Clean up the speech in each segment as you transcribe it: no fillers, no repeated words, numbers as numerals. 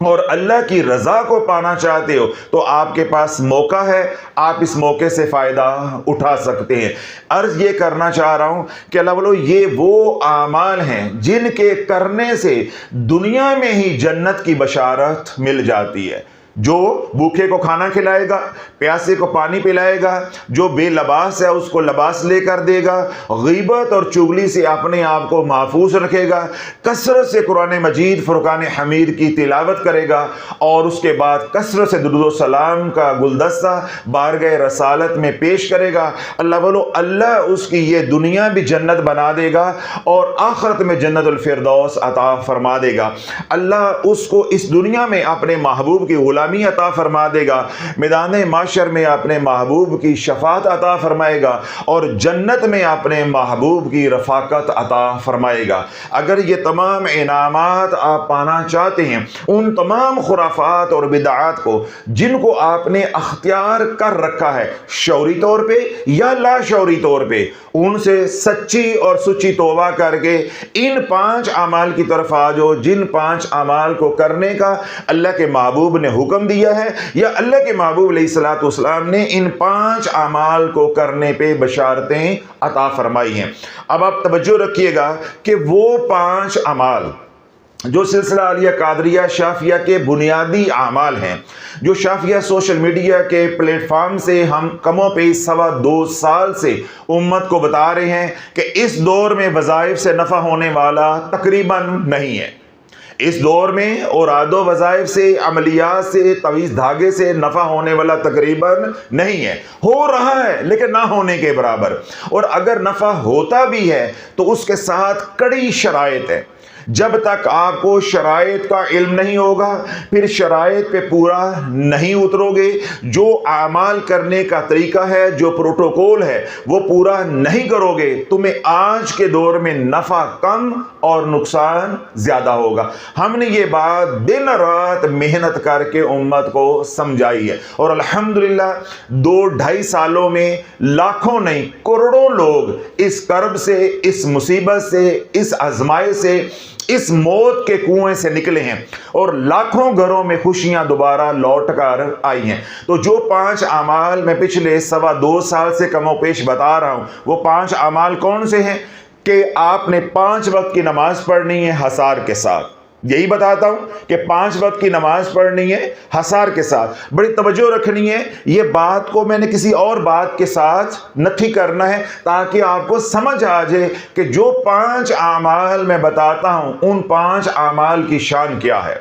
اور اللہ کی رضا کو پانا چاہتے ہو تو آپ کے پاس موقع ہے، آپ اس موقع سے فائدہ اٹھا سکتے ہیں۔ عرض یہ کرنا چاہ رہا ہوں کہ اللہ والو یہ وہ اعمال ہیں جن کے کرنے سے دنیا میں ہی جنت کی بشارت مل جاتی ہے۔ جو بھوکے کو کھانا کھلائے گا، پیاسے کو پانی پلائے گا، جو بے لباس ہے اس کو لباس لے کر دے گا، غیبت اور چغلی سے اپنے آپ کو محفوظ رکھے گا، کثرت سے قرآن مجید فرقان حمید کی تلاوت کرے گا، اور اس کے بعد کثرت سے درود و سلام کا گلدستہ بارگاہ رسالت میں پیش کرے گا، اللہ والو اللہ اس کی یہ دنیا بھی جنت بنا دے گا اور آخرت میں جنت الفردوس عطا فرما دے گا۔ اللہ اس کو اس دنیا میں اپنے محبوب کی غلامی عطا فرما دے گا، میدان معاشر میں اپنے محبوب کی شفاعت عطا فرمائے گا، اور جنت میں اپنے محبوب کی رفاقت عطا فرمائے گا۔ اگر یہ تمام انعامات آپ پانا چاہتے ہیں، ان تمام خرافات اور بدعات کو جن کو آپ نے اختیار کر رکھا ہے شعوری طور پہ یا لا شعوری طور پہ، ان سے سچی اور سچی توبہ کر کے ان 5 اعمال کی طرف آ جاؤ جن 5 اعمال کو کرنے کا اللہ کے محبوب نے حکم دیا ہے، یا اللہ کے محبوب علیہ الصلوۃ والسلام نے ان 5 اعمال کو کرنے پہ بشارتیں عطا فرمائی ہیں۔ اب آپ توجہ رکھیے گا کہ وہ 5 اعمال جو سلسلہ عالیہ قادریہ شافیہ کے بنیادی اعمال ہیں، جو شافیہ سوشل میڈیا کے پلیٹ فارم سے ہم کم و بیش 2.25 سال سے امت کو بتا رہے ہیں کہ اس دور میں وظائف سے نفع ہونے والا تقریباً نہیں ہے۔ اس دور میں اوراد و وظائف سے، عملیات سے، تعویذ دھاگے سے نفع ہونے والا تقریباً نہیں ہے۔ ہو رہا ہے لیکن نہ ہونے کے برابر، اور اگر نفع ہوتا بھی ہے تو اس کے ساتھ کڑی شرائط ہے۔ جب تک آپ کو شرائط کا علم نہیں ہوگا، پھر شرائط پہ پورا نہیں اترو گے، جو اعمال کرنے کا طریقہ ہے، جو پروٹوکول ہے وہ پورا نہیں کرو گے، تمہیں آج کے دور میں نفع کم اور نقصان زیادہ ہوگا۔ ہم نے یہ بات دن رات محنت کر کے امت کو سمجھائی ہے، اور الحمدللہ 2-2.5 سالوں میں لاکھوں نہیں کروڑوں لوگ اس کرب سے، اس مصیبت سے، اس آزمائش سے، اس موت کے کنویں سے نکلے ہیں، اور لاکھوں گھروں میں خوشیاں دوبارہ لوٹ کر آئی ہیں۔ تو جو 5 اعمال میں پچھلے 2.25 سال سے کم و بیش بتا رہا ہوں، وہ 5 اعمال کون سے ہیں؟ کہ آپ نے 5 وقت کی نماز پڑھنی ہے حصار کے ساتھ۔ یہی بتاتا ہوں کہ 5 وقت کی نماز پڑھنی ہے حصار کے ساتھ۔ بڑی توجہ رکھنی ہے، یہ بات کو میں نے کسی اور بات کے ساتھ نٹھی کرنا ہے تاکہ آپ کو سمجھ آ جائے کہ جو 5 اعمال میں بتاتا ہوں ان 5 اعمال کی شان کیا ہے۔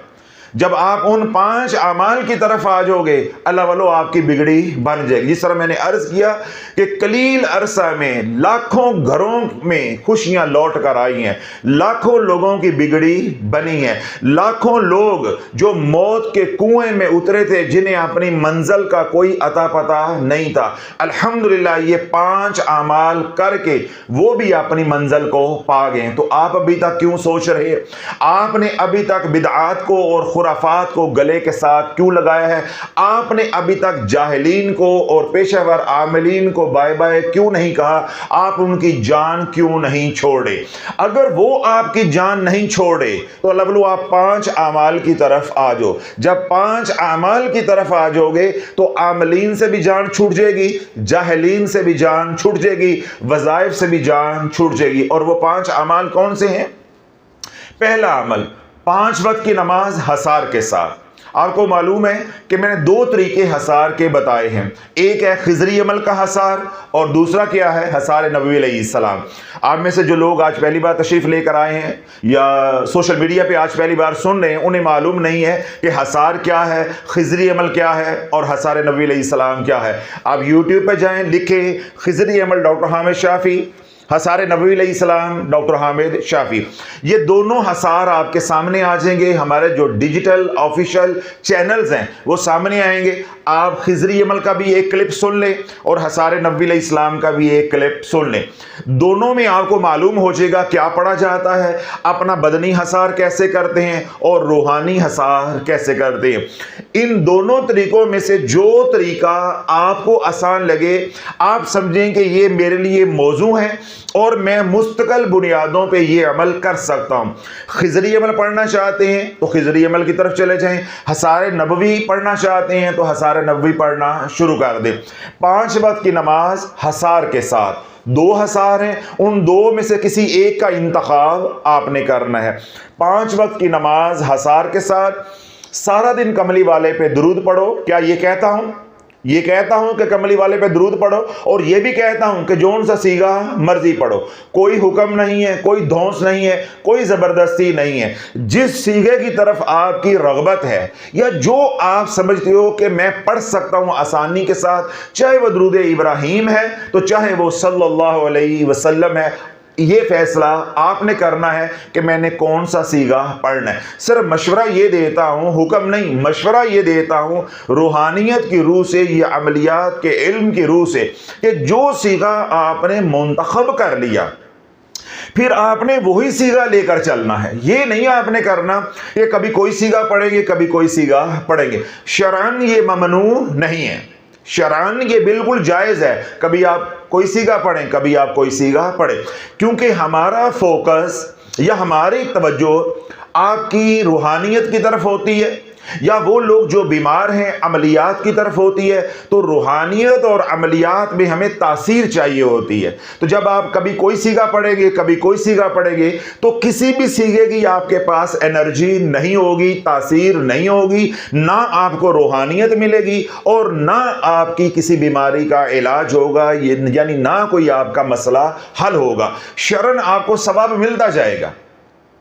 جب آپ ان 5 اعمال کی طرف آ جاؤ گے، اللہ والو آپ کی بگڑی بن جائے گی۔ جس طرح میں نے عرض کیا کہ قلیل عرصہ میں لاکھوں گھروں میں خوشیاں لوٹ کر آئی ہیں، لاکھوں لوگوں کی بگڑی بنی ہے، لاکھوں لوگ جو موت کے کنویں میں اترے تھے، جنہیں اپنی منزل کا کوئی عطا پتہ نہیں تھا، الحمدللہ یہ 5 اعمال کر کے وہ بھی اپنی منزل کو پا گئے۔ تو آپ ابھی تک کیوں سوچ رہے؟ آپ نے ابھی تک بدعات کو اور خرافات کو گلے کے ساتھ کیوں لگایا ہے؟ آپ نے ابھی تک جاہلین کو اور پیشہ ور عاملین کو بائے بائے کیوں نہیں کہا؟ آپ ان کی جان کیوں نہیں چھوڑے؟ اگر وہ آپ کی جان نہیں چھوڑے تو اللہ بلو آپ 5 اعمال کی طرف آ جاؤ۔ جب 5 اعمال کی طرف آ جاؤ گے تو عاملین سے بھی جان چھوٹ جائے گی، جاہلین سے بھی جان چھوٹ جائے گی، وظائف سے بھی جان چھوٹ جائے گی۔ اور وہ 5 اعمال کون سے ہیں؟ پہلا عمل 5 وقت کی نماز حصار کے ساتھ۔ آپ کو معلوم ہے کہ میں نے 2 طریقے حصار کے بتائے ہیں، ایک ہے خضری عمل کا حصار اور دوسرا کیا ہے؟ حصار نبوی علیہ السلام۔ آپ میں سے جو لوگ آج پہلی بار تشریف لے کر آئے ہیں یا سوشل میڈیا پہ آج پہلی بار سن رہے ہیں، انہیں معلوم نہیں ہے کہ حصار کیا ہے، خضری عمل کیا ہے اور حصار نبوی علیہ السلام کیا ہے۔ آپ یوٹیوب پہ جائیں، لکھیں خضری عمل ڈاکٹر حامد شافی، حصار نبوی علیہ السلام ڈاکٹر حامد شافی، یہ دونوں حصار آپ کے سامنے آ جائیں گے۔ ہمارے جو ڈیجیٹل آفیشیل چینلز ہیں وہ سامنے آئیں گے۔ آپ خضری عمل کا بھی ایک کلپ سن لیں اور حصار نبوی علیہ السلام کا بھی ایک کلپ سن لیں، دونوں میں آپ کو معلوم ہو جائے گا کیا پڑھا جاتا ہے، اپنا بدنی حصار کیسے کرتے ہیں اور روحانی حصار کیسے کرتے ہیں۔ ان دونوں طریقوں میں سے جو طریقہ آپ کو آسان لگے، آپ سمجھیں کہ یہ میرے لیے موضوع ہے، اور میں مستقل بنیادوں پہ یہ عمل کر سکتا ہوں۔ خضری عمل پڑھنا چاہتے ہیں تو خضری عمل کی طرف چلے جائیں، حصار نبوی پڑھنا چاہتے ہیں تو حصار نبوی پڑھنا شروع کر دیں۔ 5 وقت کی نماز حصار کے ساتھ، 2 حصار ہیں، ان 2 میں سے کسی ایک کا انتخاب آپ نے کرنا ہے۔ 5 وقت کی نماز حصار کے ساتھ، سارا دن کملی والے پہ درود پڑھو۔ کیا یہ کہتا ہوں کہ کملی والے پہ درود پڑھو، اور یہ بھی کہتا ہوں کہ جون سا سیگا مرضی پڑھو، کوئی حکم نہیں ہے، کوئی دھونس نہیں ہے، کوئی زبردستی نہیں ہے۔ جس سیگے کی طرف آپ کی رغبت ہے یا جو آپ سمجھتے ہو کہ میں پڑھ سکتا ہوں آسانی کے ساتھ، چاہے وہ درود ابراہیم ہے تو چاہے وہ صلی اللہ علیہ وسلم ہے، یہ فیصلہ آپ نے کرنا ہے کہ میں نے کون سا سیگا پڑھنا ہے۔ صرف مشورہ یہ دیتا ہوں، حکم نہیں، مشورہ یہ دیتا ہوں روحانیت کی روح سے، یہ عملیات کے علم کی روح سے، کہ جو سیگا آپ نے منتخب کر لیا پھر آپ نے وہی سیگا لے کر چلنا ہے۔ یہ نہیں آپ نے کرنا کہ کبھی کوئی سیگا پڑھیں گے، کبھی کوئی سیگا پڑھیں گے۔ شرعاً یہ ممنوع نہیں ہے، شرعاً یہ بالکل جائز ہے، کبھی آپ کوئی سیگا پڑھیں، کبھی آپ کوئی سیگا پڑھیں، کیونکہ ہمارا فوکس یا ہماری توجہ آپ کی روحانیت کی طرف ہوتی ہے، یا وہ لوگ جو بیمار ہیں عملیات کی طرف ہوتی ہے، تو روحانیت اور عملیات میں ہمیں تاثیر چاہیے ہوتی ہے۔ تو جب آپ کبھی کوئی سیگا پڑھیں گے، کبھی کوئی سیگا پڑھیں گے، تو کسی بھی سیگے کی آپ کے پاس انرجی نہیں ہوگی، تاثیر نہیں ہوگی، نہ آپ کو روحانیت ملے گی اور نہ آپ کی کسی بیماری کا علاج ہوگا، یعنی نہ کوئی آپ کا مسئلہ حل ہوگا۔ شرعاً آپ کو ثواب ملتا جائے گا،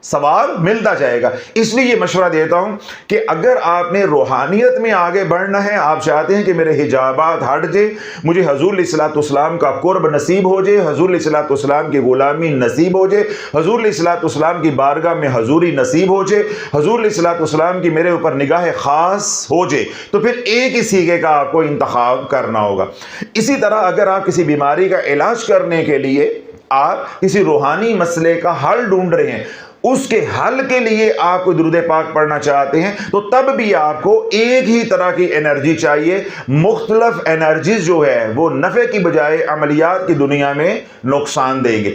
ثواب ملتا جائے گا۔ اس لیے یہ مشورہ دیتا ہوں کہ اگر آپ نے روحانیت میں آگے بڑھنا ہے، آپ چاہتے ہیں کہ میرے حجابات ہٹ جائے، مجھے حضور علیہ الصلوۃ والسلام کا قرب نصیب ہو جائے، حضور علیہ الصلوۃ والسلام کی غلامی نصیب ہو جائے، حضور علیہ الصلوۃ والسلام کی بارگاہ میں حضوری نصیب ہو جائے، حضور علیہ الصلوۃ والسلام کی میرے اوپر نگاہ خاص ہو جائے، تو پھر ایک ہی سیگے کا آپ کو انتخاب کرنا ہوگا۔ اسی طرح اگر آپ کسی بیماری کا علاج کرنے کے لیے آپ کسی روحانی مسئلے کا حل ڈھونڈ رہے ہیں، اس کے حل کے لیے آپ کو درود پاک پڑھنا چاہتے ہیں، تو تب بھی آپ کو ایک ہی طرح کی انرجی چاہیے۔ مختلف انرجیز جو ہے وہ نفع کی بجائے عملیات کی دنیا میں نقصان دیں گے۔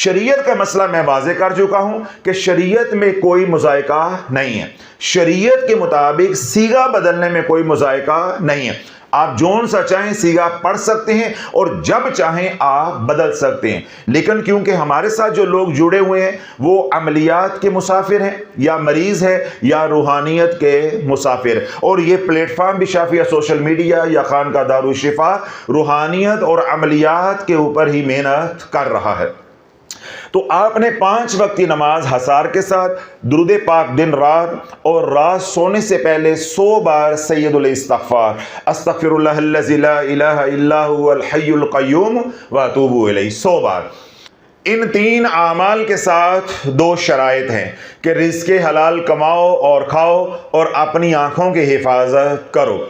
شریعت کا مسئلہ میں واضح کر چکا ہوں کہ شریعت میں کوئی مذائقہ نہیں ہے، شریعت کے مطابق سیگا بدلنے میں کوئی مذائقہ نہیں ہے۔ آپ جون سا چاہیں سیگا پڑھ سکتے ہیں اور جب چاہیں آپ بدل سکتے ہیں، لیکن کیونکہ ہمارے ساتھ جو لوگ جڑے ہوئے ہیں وہ عملیات کے مسافر ہیں یا مریض ہیں یا روحانیت کے مسافر، اور یہ پلیٹ فارم بھی شافیہ سوشل میڈیا یا خانقاہ دارالشفا روحانیت اور عملیات کے اوپر ہی محنت کر رہا ہے۔ تو آپ نے 5 وقت کی نماز حصار کے ساتھ، درود پاک دن رات، اور رات سونے سے پہلے 100 بار سید الاستغفار، استغفر اللہ الذی لا الہ الا هو الحی القیوم واتوب الیہ، 100 بار۔ ان 3 اعمال کے ساتھ 2 شرائط ہیں کہ رزق حلال کماؤ اور کھاؤ اور اپنی آنکھوں کی حفاظت کرو۔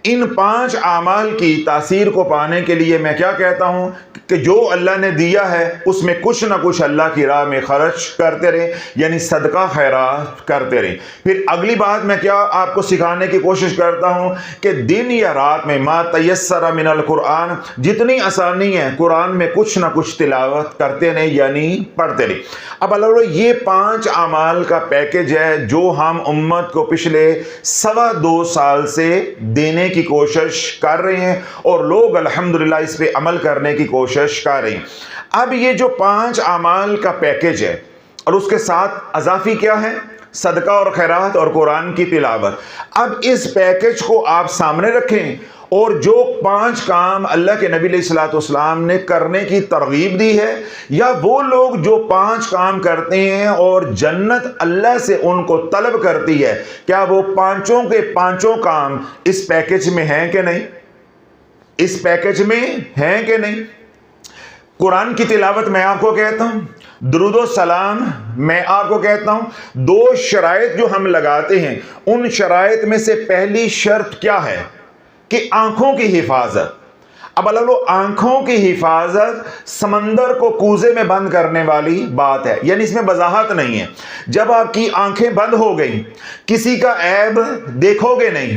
ان 5 اعمال کی تاثیر کو پانے کے لیے میں کیا کہتا ہوں کہ جو اللہ نے دیا ہے اس میں کچھ نہ کچھ اللہ کی راہ میں خرچ کرتے رہیں، یعنی صدقہ خیرات کرتے رہیں۔ پھر اگلی بات میں کیا آپ کو سکھانے کی کوشش کرتا ہوں کہ دن یا رات میں ما تیسر من القرآن، جتنی آسانی ہے قرآن میں کچھ نہ کچھ تلاوت کرتے رہیں، یعنی پڑھتے رہیں۔ اب اللہ یہ 5 اعمال کا پیکج ہے جو ہم امت کو پچھلے 2.25 سال سے دینے کی کوشش کر رہے ہیں، اور لوگ الحمدللہ اس پہ عمل کرنے کی کوشش کر رہے ہیں۔ اب یہ جو 5 اعمال کا پیکج ہے اور اس کے ساتھ اضافی کیا ہے؟ صدقہ اور خیرات اور قرآن کی تلاوت۔ اب اس پیکج کو آپ سامنے رکھیں، اور جو 5 کام اللہ کے نبی علیہ الصلوۃ والسلام نے کرنے کی ترغیب دی ہے، یا وہ لوگ جو 5 کام کرتے ہیں اور جنت اللہ سے ان کو طلب کرتی ہے، کیا وہ 5 کے 5 کام اس پیکج میں ہیں کہ نہیں؟ اس پیکج میں ہیں کہ نہیں؟ قرآن کی تلاوت میں آپ کو کہتا ہوں، درود و سلام میں آپ کو کہتا ہوں، 2 شرائط جو ہم لگاتے ہیں، ان شرائط میں سے پہلی شرط کیا ہے کہ آنکھوں کی حفاظت۔ اب اللہ آنکھوں کی حفاظت سمندر کو کوزے میں بند کرنے والی بات ہے، یعنی اس میں وضاحت نہیں ہے۔ جب آپ کی آنکھیں بند ہو گئیں، کسی کا عیب دیکھو گے نہیں،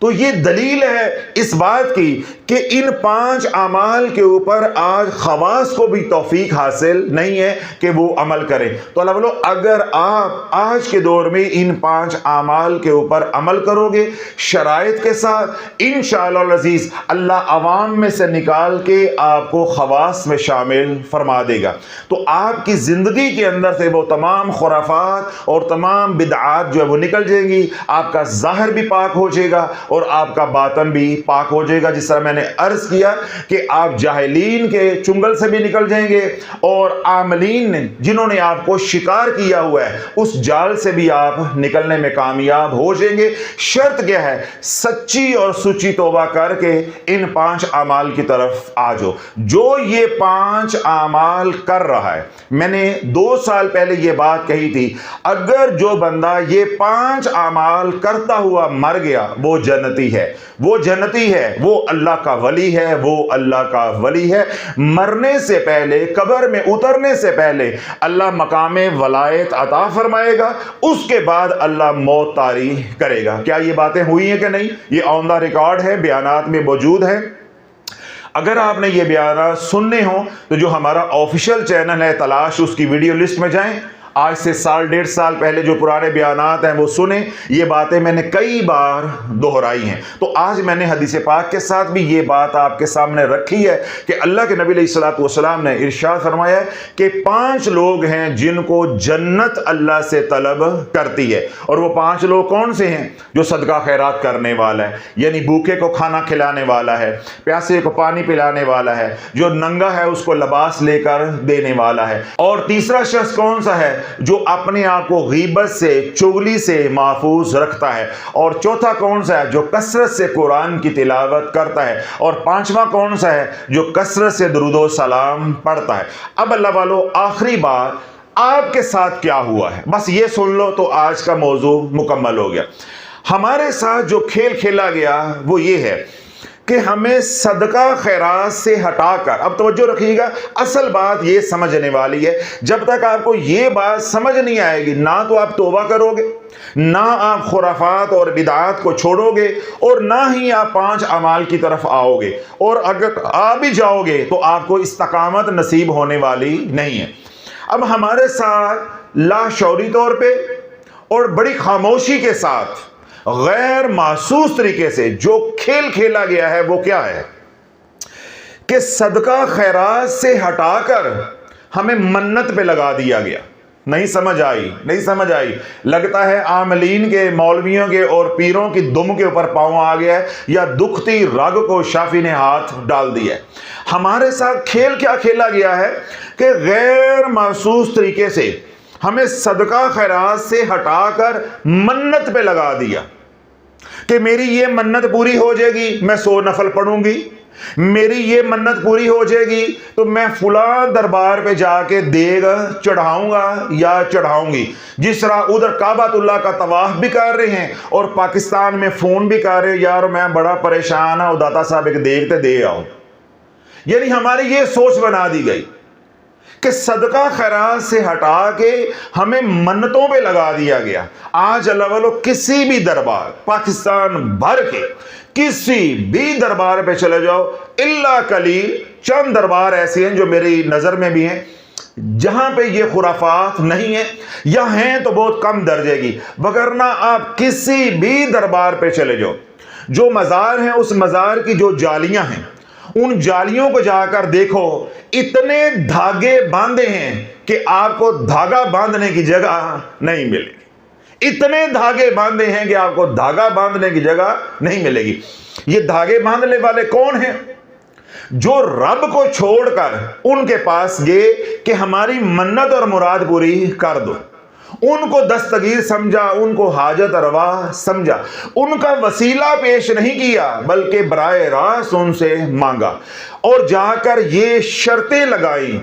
تو یہ دلیل ہے اس بات کی کہ ان 5 اعمال کے اوپر آج خواص کو بھی توفیق حاصل نہیں ہے کہ وہ عمل کریں۔ تو اللہ بولو اگر آپ آج کے دور میں ان 5 اعمال کے اوپر عمل کرو گے شرائط کے ساتھ، انشاءاللہ العزیز اللہ عوام میں سے نکال کے آپ کو خواص میں شامل فرما دے گا۔ تو آپ کی زندگی کے اندر سے وہ تمام خرافات اور تمام بدعات جو ہے وہ نکل جائیں گی، آپ کا ظاہر بھی پاک ہو جائے گا اور آپ کا باطن بھی پاک ہو جائے گا۔ جس طرح میں نے عرض کیا کہ آپ جاہلین کے چنگل سے بھی نکل جائیں گے اور عاملین جنہوں نے آپ کو شکار کیا ہوا ہے اس جال سے بھی آپ نکلنے میں کامیاب ہو جائیں گے۔ شرط کیا ہے؟ سچی اور سچی توبہ کر کے ان 5 اعمال کی طرف آ جاؤ۔ جو یہ 5 اعمال کر رہا ہے، میں نے 2 سال پہلے یہ بات کہی تھی، اگر جو بندہ یہ 5 اعمال کرتا ہوا مر گیا وہ جنتی ہے، وہ جنتی ہے، وہ اللہ کا ولی ہے، وہ اللہ کا ولی ہے۔ مرنے سے پہلے، قبر میں اترنے سے پہلے اللہ مقام ولایت عطا فرمائے گا، اس کے بعد اللہ موت طاری کرے گا۔ کیا یہ باتیں ہوئی ہیں کہ نہیں؟ یہ آن دا ریکارڈ ہے، بیانات میں موجود ہے۔ اگر آپ نے یہ بیانات سننے ہوں تو جو ہمارا آفیشیل چینل ہے تلاش، اس کی ویڈیو لسٹ میں جائیں، آج سے 1.5 سال پہلے جو پرانے بیانات ہیں وہ سنیں۔ یہ باتیں میں نے کئی بار دہرائی ہیں۔ تو آج میں نے حدیث پاک کے ساتھ بھی یہ بات آپ کے سامنے رکھی ہے کہ اللہ کے نبی علیہ الصلوۃ والسلام نے ارشاد فرمایا ہے کہ 5 لوگ ہیں جن کو جنت اللہ سے طلب کرتی ہے، اور وہ 5 لوگ کون سے ہیں؟ جو صدقہ خیرات کرنے والا ہے، یعنی بھوکے کو کھانا کھلانے والا ہے، پیاسے کو پانی پلانے والا ہے، جو ننگا ہے اس کو لباس لے کر دینے والا ہے، اور تیسرا شخص کون سا ہے؟ جو اپنے آپ کو غیبت سے، چغلی سے محفوظ رکھتا ہے، اور چوتھا کون سا ہے؟ جو کثرت سے قرآن کی تلاوت کرتا ہے، اور 5واں کون سا ہے؟ جو کثرت سے درود و سلام پڑھتا ہے۔ اب اللہ والو آخری بات آپ کے ساتھ کیا ہوا ہے بس یہ سن لو تو آج کا موضوع مکمل ہو گیا۔ ہمارے ساتھ جو کھیل کھیلا گیا وہ یہ ہے کہ ہمیں صدقہ خیرات سے ہٹا کر، اب توجہ رکھیے گا، اصل بات یہ سمجھنے والی ہے، جب تک آپ کو یہ بات سمجھ نہیں آئے گی نہ تو آپ توبہ کرو گے، نہ آپ خرافات اور بدعات کو چھوڑو گے، اور نہ ہی آپ 5 اعمال کی طرف آؤ گے، اور اگر آ بھی جاؤ گے تو آپ کو استقامت نصیب ہونے والی نہیں ہے۔ اب ہمارے ساتھ لاشعوری طور پہ اور بڑی خاموشی کے ساتھ غیر محسوس طریقے سے جو کھیل کھیلا گیا ہے وہ کیا ہے کہ صدقہ خیرات سے ہٹا کر ہمیں منت پہ لگا دیا گیا۔ نہیں سمجھ آئی؟ لگتا ہے عاملین کے، مولویوں کے اور پیروں کی دم کے اوپر پاؤں آ گیا ہے، یا دکھتی رگ کو شافی نے ہاتھ ڈال دیا ہے۔ ہمارے ساتھ کھیل کیا کھیلا گیا ہے کہ غیر محسوس طریقے سے ہمیں صدقہ خیرات سے ہٹا کر منت پہ لگا دیا کہ میری یہ منت پوری ہو جائے گی میں 100 نفل پڑھوں گی، میری یہ منت پوری ہو جائے گی تو میں فلاں دربار پہ جا کے دیگ چڑھاؤں گا یا چڑھاؤں گی۔ جس طرح ادھر کعبۃ اللہ کا طواف بھی کر رہے ہیں اور پاکستان میں فون بھی کر رہے ہیں، یار میں بڑا پریشان ہوں، داتا صاحب ایک دیگ تے دے آؤ۔ یعنی ہماری یہ سوچ بنا دی گئی کہ صدقہ خیرات سے ہٹا کے ہمیں منتوں پہ لگا دیا گیا۔ آج اللہ والو کسی بھی دربار، پاکستان بھر کے کسی بھی دربار پہ چلے جاؤ، الا قلیل چند دربار ایسے ہیں جو میری نظر میں بھی ہیں جہاں پہ یہ خرافات نہیں ہیں، یا ہیں تو بہت کم درجے کی، وگرنہ آپ کسی بھی دربار پہ چلے جاؤ، جو مزار ہیں اس مزار کی جو جالیاں ہیں ان جالیوں کو جا کر دیکھو، اتنے دھاگے باندھے ہیں کہ آپ کو دھاگا باندھنے کی جگہ نہیں ملے گی۔ اتنے دھاگے باندھے ہیں کہ آپ کو دھاگا باندھنے کی جگہ نہیں ملے گی۔ یہ دھاگے باندھنے والے کون ہیں؟ جو رب کو چھوڑ کر ان کے پاس گئے کہ ہماری منت اور مراد پوری کر دو، ان کو دستگیر سمجھا، ان کو حاجت روا سمجھا، ان کا وسیلہ پیش نہیں کیا بلکہ براہ راست ان سے مانگا، اور جا کر یہ شرطیں لگائیں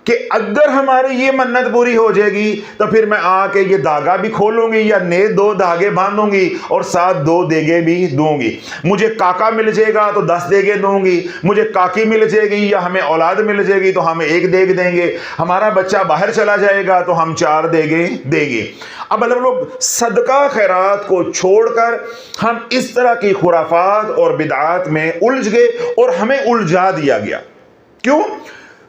کہ اگر ہماری یہ منت پوری ہو جائے گی تو پھر میں آ کے یہ دھاگا بھی کھولوں گی یا نئے 2 دھاگے باندھوں گی اور ساتھ 2 دیگے بھی دوں گی. مجھے کاکا مل جائے گا تو 10 دیگے دوں گی, مجھے کاکی مل جائے گی یا ہمیں اولاد مل جائے گی تو ہم 1 دیگ دیں گے, ہمارا بچہ باہر چلا جائے گا تو ہم 4 دیگے دیں گے. اب اللہ لوگ صدقہ خیرات کو چھوڑ کر ہم اس طرح کی خرافات اور بدعات میں الجھ گئے اور ہمیں الجھا دیا گیا. کیوں؟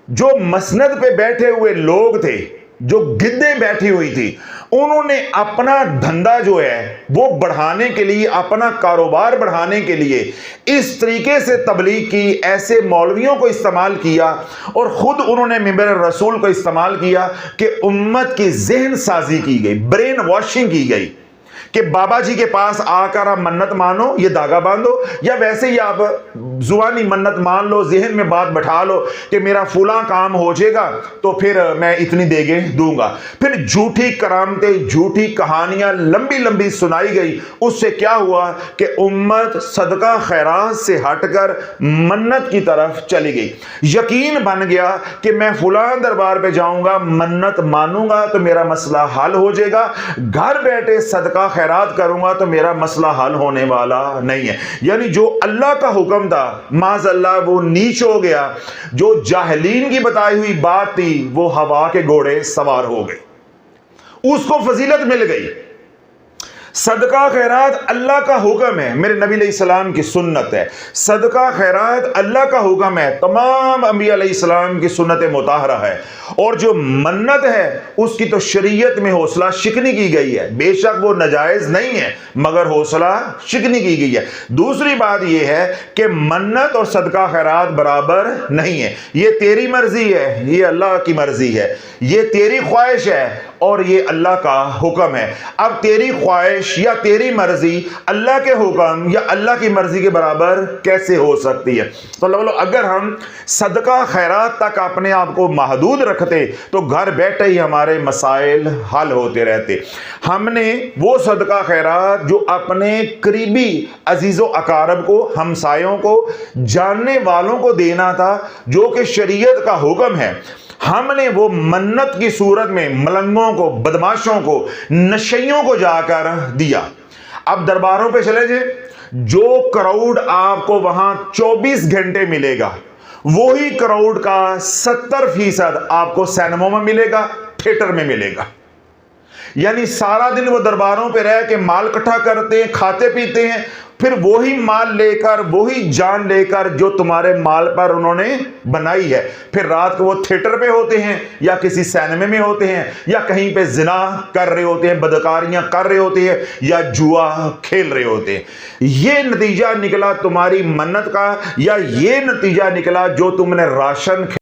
جو مسند پہ بیٹھے ہوئے لوگ تھے, جو گدیں بیٹھی ہوئی تھی, انہوں نے اپنا دھندا جو ہے وہ بڑھانے کے لیے, اپنا کاروبار بڑھانے کے لیے اس طریقے سے تبلیغ کی, ایسے مولویوں کو استعمال کیا اور خود انہوں نے منبر رسول کو استعمال کیا کہ امت کی ذہن سازی کی گئی, برین واشنگ کی گئی کہ بابا جی کے پاس آ کر آپ منت مانو, یہ دھاگا باندھو, یا ویسے ہی آپ زبانی منت مان لو, ذہن میں بات بٹھا لو کہ میرا فلاں کام ہو جائے گا تو پھر میں اتنی دیگیں دوں گا. پھر جھوٹی کرامتیں, جھوٹی کہانیاں لمبی لمبی سنائی گئی. اس سے کیا ہوا کہ امت صدقہ خیرات سے ہٹ کر منت کی طرف چلی گئی. یقین بن گیا کہ میں فلاں دربار پہ جاؤں گا, منت مانوں گا تو میرا مسئلہ حل ہو جائے گا, گھر بیٹھے صدقہ خیرات کروں گا تو میرا مسئلہ حل ہونے والا نہیں ہے. یعنی جو اللہ کا حکم تھا معاذ اللہ وہ نیچ ہو گیا, جو جاہلین کی بتائی ہوئی بات تھی وہ ہوا کے گھوڑے سوار ہو گئے, اس کو فضیلت مل گئی. صدقہ خیرات اللہ کا حکم ہے, میرے نبی علیہ السلام کی سنت ہے. صدقہ خیرات اللہ کا حکم ہے, تمام انبیاء علیہ السلام کی سنت مطہرہ ہے. اور جو منت ہے اس کی تو شریعت میں حوصلہ شکنی کی گئی ہے. بے شک وہ ناجائز نہیں ہے مگر حوصلہ شکنی کی گئی ہے. دوسری بات یہ ہے کہ منت اور صدقہ خیرات برابر نہیں ہے. یہ تیری مرضی ہے, یہ اللہ کی مرضی ہے. یہ تیری خواہش ہے اور یہ اللہ کا حکم ہے. اب تیری خواہش یا تیری مرضی اللہ کے حکم یا اللہ کی مرضی کے برابر کیسے ہو سکتی ہے؟ تو اگر ہم صدقہ خیرات تک اپنے آپ کو محدود رکھتے تو گھر بیٹھے ہی ہمارے مسائل حل ہوتے رہتے. ہم نے وہ صدقہ خیرات جو اپنے قریبی عزیز و اقارب کو, ہمسایوں کو, جاننے والوں کو دینا تھا جو کہ شریعت کا حکم ہے, ہم نے وہ منت کی صورت میں ملنگوں کو, بدماشوں کو, نشیوں کو جا کر دیا. اب درباروں پہ چلے جائیں, جو کراؤڈ آپ کو وہاں 24 گھنٹے ملے گا وہی کراؤڈ کا 70% آپ کو سینموں میں ملے گا, تھیٹر میں ملے گا. یعنی سارا دن وہ درباروں پہ رہ کے مال اکٹھا کرتے ہیں, کھاتے پیتے ہیں, پھر وہی مال لے کر, وہی جان لے کر جو تمہارے مال پر انہوں نے بنائی ہے, پھر رات کو وہ تھیٹر پہ ہوتے ہیں یا کسی سینمے میں ہوتے ہیں یا کہیں پہ زنا کر رہے ہوتے ہیں, بدکاریاں کر رہے ہوتے ہیں یا جوا کھیل رہے ہوتے ہیں. یہ نتیجہ نکلا تمہاری منت کا, یا یہ نتیجہ نکلا جو تم نے راشن